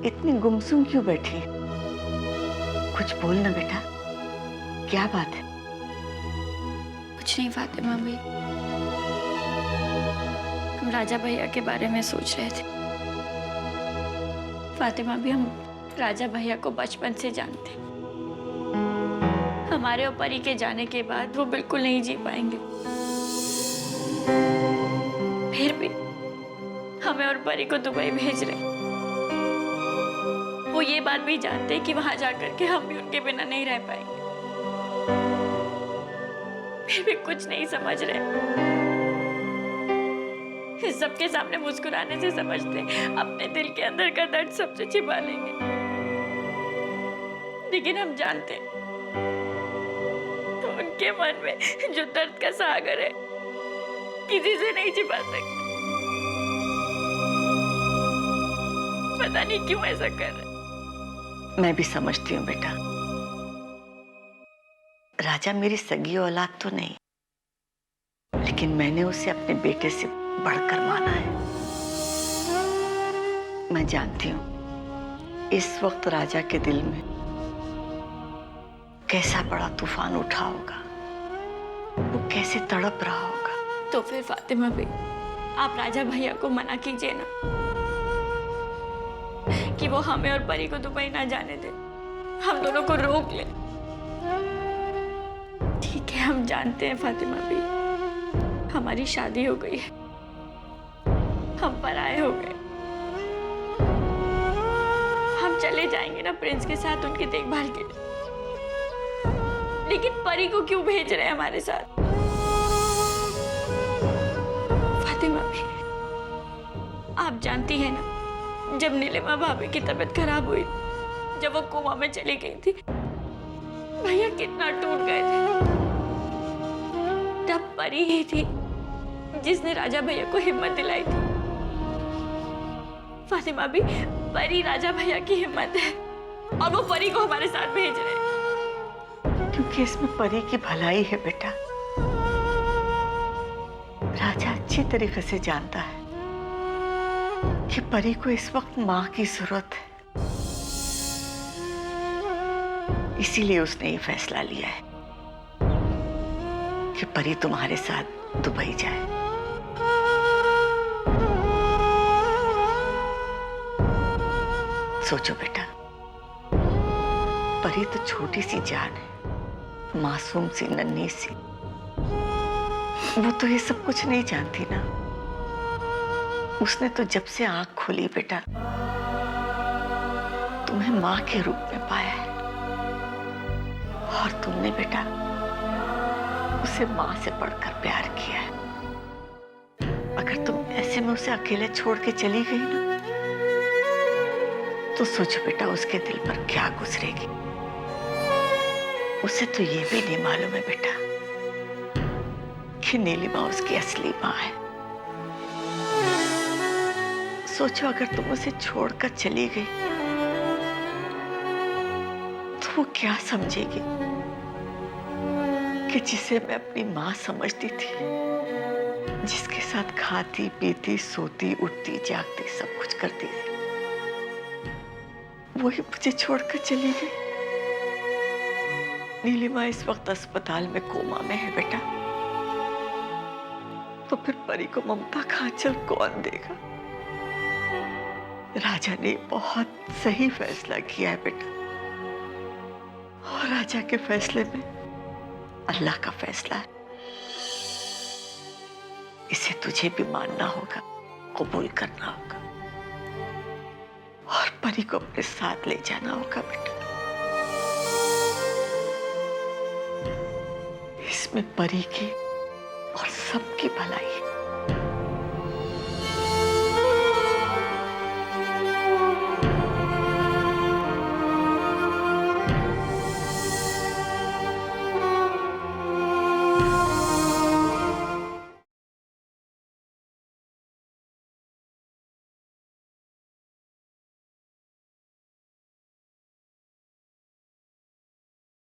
इतनी गुमसुम क्यों बैठी? कुछ बोल ना बेटा, क्या बात है? कुछ नहीं फातिमा भाई, हम राजा भैया के बारे में सोच रहे थे। फातिमा भी, हम राजा भैया को बचपन से जानते हैं। हमारे और परी के जाने के बाद वो बिल्कुल नहीं जी पाएंगे। फिर भी हमें और परी को दुबई भेज रहे। वो ये बात भी जानते हैं कि वहां जाकर के हम भी उनके बिना नहीं रह पाएंगे। फिर भी कुछ नहीं समझ रहे। सबके सामने मुस्कुराने से समझते अपने दिल के अंदर का दर्द सबसे छिपा लेंगे, लेकिन हम जानते तो उनके मन में जो दर्द का सागर है किसी से नहीं छिपा सकते। पता नहीं क्यों ऐसा कर रहे। मैं भी समझती हूँ बेटा, राजा मेरी सगी औलाद तो नहीं, लेकिन मैंने उसे अपने बेटे से बढ़कर माना है। मैं जानती हूं इस वक्त राजा के दिल में कैसा बड़ा तूफान उठा होगा, वो कैसे तड़प रहा होगा। तो फिर फातिमा भी, आप राजा भैया को मना कीजिए ना कि वो हमें और परी को दुबई ना जाने दे, हम दोनों को रोक ले। ठीक है, हम जानते हैं फातिमा भी, हमारी शादी हो गई है, हम पराए हो गए। हम चले जाएंगे ना प्रिंस के साथ उनकी देखभाल के लिए, लेकिन परी को क्यों भेज रहे हैं हमारे साथ? फातिमा भी, आप जानती हैं ना, जब नीलिमा भाभी की तबीयत खराब हुई, जब वो कोमा में चली गई थी, भैया कितना टूट गए थे। तब परी ही थी जिसने राजा भैया को हिम्मत दिलाई थी। फातिमा भी, परी राजा भैया की हिम्मत है और वो परी को हमारे साथ भेज रहे हैं। क्योंकि इसमें परी की भलाई है बेटा। राजा अच्छी तरीके से जानता है कि परी को इस वक्त मां की जरूरत है, इसीलिए उसने ये फैसला लिया है कि परी तुम्हारे साथ दुबई जाए। सोचो बेटा, परी तो छोटी सी जान है, मासूम सी, नन्ही सी। वो तो ये सब कुछ नहीं जानती ना। उसने तो जब से आंख खोली बेटा, तुम्हें मां के रूप में पाया है, और तुमने बेटा उसे मां से बढ़कर प्यार किया है। अगर तुम ऐसे में उसे अकेले छोड़ के चली गई ना, तो सोचो बेटा उसके दिल पर क्या गुजरेगी। उसे तो ये भी नहीं मालूम है बेटा कि नीलिमा उसकी असली मां है। सोचो अगर तुम उसे छोड़कर चली गई तो वो क्या समझेगी कि जिसे मैं अपनी मां समझती थी, जिसके साथ खाती पीती सोती उठती जागती सब कुछ करती थी, वही मुझे छोड़कर चली गई। नीलिमा इस वक्त अस्पताल में कोमा में है बेटा, तो फिर परी को ममता का आंचल कौन देगा? राजा ने बहुत सही फैसला किया है बेटा, और राजा के फैसले में अल्लाह का फैसला है। इसे तुझे भी मानना होगा, कबूल करना होगा, और परी को अपने साथ ले जाना होगा बेटा। इसमें परी की और सबकी भलाई है।